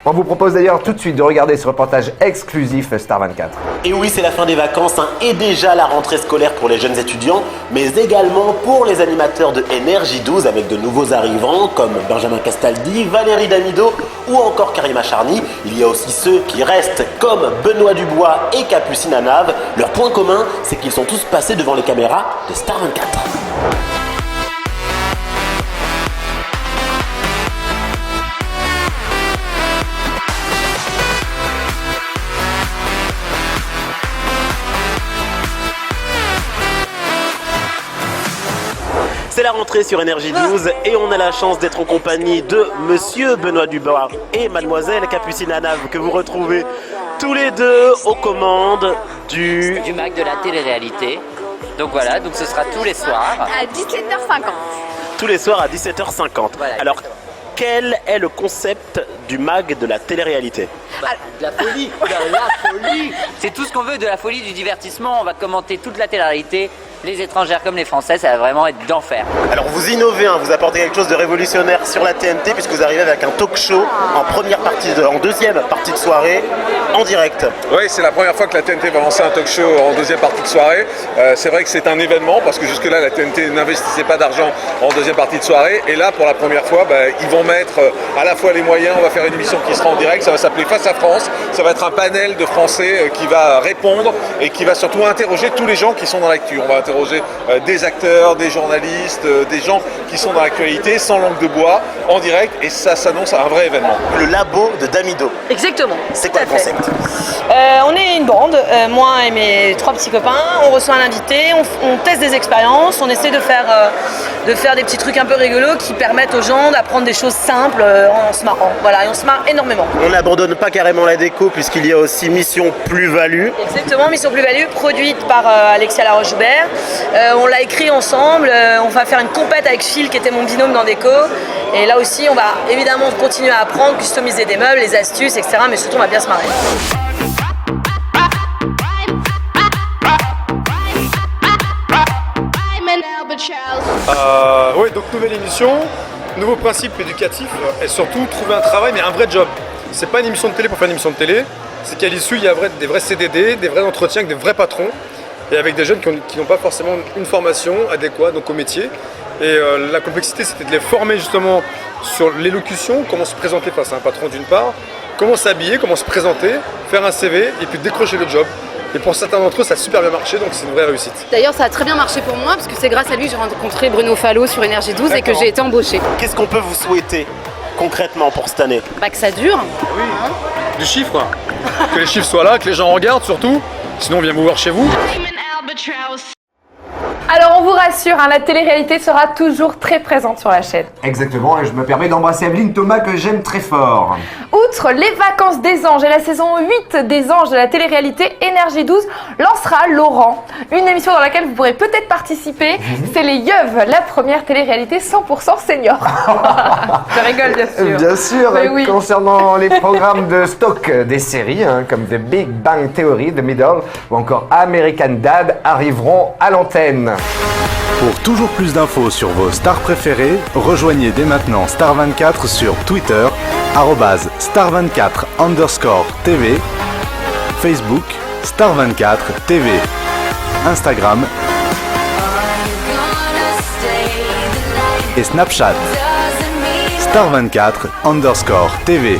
On vous propose d'ailleurs tout de suite de regarder ce reportage exclusif Star 24. Et oui, c'est la fin des vacances et déjà la rentrée scolaire pour les jeunes étudiants, mais également pour les animateurs de Énergie 12 avec de nouveaux arrivants comme Benjamin Castaldi, Valérie Damido ou encore Karima Charny. Il y a aussi ceux qui restent comme Benoît Dubois et Capucine Anave. Leur point commun, c'est qu'ils sont tous passés devant les caméras de Star 24. C'est la rentrée sur Énergie 12 et on a la chance d'être en compagnie de Monsieur Benoît Dubois et Mademoiselle Capucine Anave que vous retrouvez tous les deux aux commandes du MAG de la télé-réalité. Donc voilà, donc ce sera tous les soirs. À 17h50. Tous les soirs à 17h50. Voilà. Alors, quel est le concept du MAG de la télé-réalité? De la folie, de la folie. C'est tout ce qu'on veut, de la folie, du divertissement. On va commenter toute la télé-réalité, les étrangères comme les Français, ça va vraiment être d'enfer. Alors vous innovez, vous apportez quelque chose de révolutionnaire sur la TNT puisque vous arrivez avec un talk show en deuxième partie de soirée en direct. Oui, c'est la première fois que la TNT va lancer un talk show en deuxième partie de soirée. C'est vrai que c'est un événement parce que jusque-là la TNT n'investissait pas d'argent en deuxième partie de soirée et là pour la première fois ils vont mettre à la fois les moyens, on va faire une émission qui sera en direct, ça va s'appeler Face à France, ça va être un panel de Français qui va répondre et qui va surtout interroger tous les gens qui sont dans l'actu. On va interroger des acteurs, des journalistes, des gens qui sont dans l'actualité sans langue de bois en direct et ça s'annonce à un vrai événement. Le labo de Damido. Exactement. C'est quoi le concept? On est une bande, moi et mes 3 petits copains, on reçoit un invité, on teste des expériences, on essaie de faire des petits trucs un peu rigolos qui permettent aux gens d'apprendre des choses simples en se marrant. Voilà, et on se marre énormément. On n'abandonne pas carrément la déco puisqu'il y a aussi Mission Plus-Value. Exactement, Mission Plus-Value, produite par Alexia Laroche-Joubert. On l'a écrit ensemble, on va faire une compète avec Phil qui était mon binôme dans déco. Et là aussi, on va évidemment continuer à apprendre, customiser des meubles, les astuces, etc. Mais surtout, on va bien se marrer. Oui, donc nouvelle émission, nouveau principe éducatif et surtout trouver un travail mais un vrai job. C'est pas une émission de télé pour faire une émission de télé, c'est qu'à l'issue il y a des vrais CDD, des vrais entretiens avec des vrais patrons et avec des jeunes qui n'ont pas forcément une formation adéquate donc au métier. Et la complexité c'était de les former justement sur l'élocution, comment se présenter face à un patron d'une part, comment s'habiller, comment se présenter, faire un CV et puis décrocher le job. Et pour certains d'entre eux, ça a super bien marché, donc c'est une vraie réussite. D'ailleurs, ça a très bien marché pour moi, parce que c'est grâce à lui que j'ai rencontré Bruno Fallot sur Énergie 12 et que j'ai été embauchée. Qu'est-ce qu'on peut vous souhaiter concrètement pour cette année? Que ça dure. Oui, du chiffre. Que les chiffres soient là, que les gens regardent surtout. Sinon, on vient vous voir chez vous. Alors on vous rassure, la télé-réalité sera toujours très présente sur la chaîne. Exactement, et je me permets d'embrasser Evelyne Thomas que j'aime très fort. Outre les vacances des anges et la saison 8 des anges de la télé-réalité, Énergie 12 lancera Laurent, une émission dans laquelle vous pourrez peut-être participer. C'est les Yeuves, la première télé-réalité 100% senior. Je rigole bien sûr. Bien sûr, Mais oui. Concernant les programmes de stock des séries, comme The Big Bang Theory, The Middle ou encore American Dad arriveront à l'antenne. Pour toujours plus d'infos sur vos stars préférées, rejoignez dès maintenant Star24 sur Twitter, @Star24_TV, Facebook, Star24TV, Instagram et Snapchat, Star24_TV.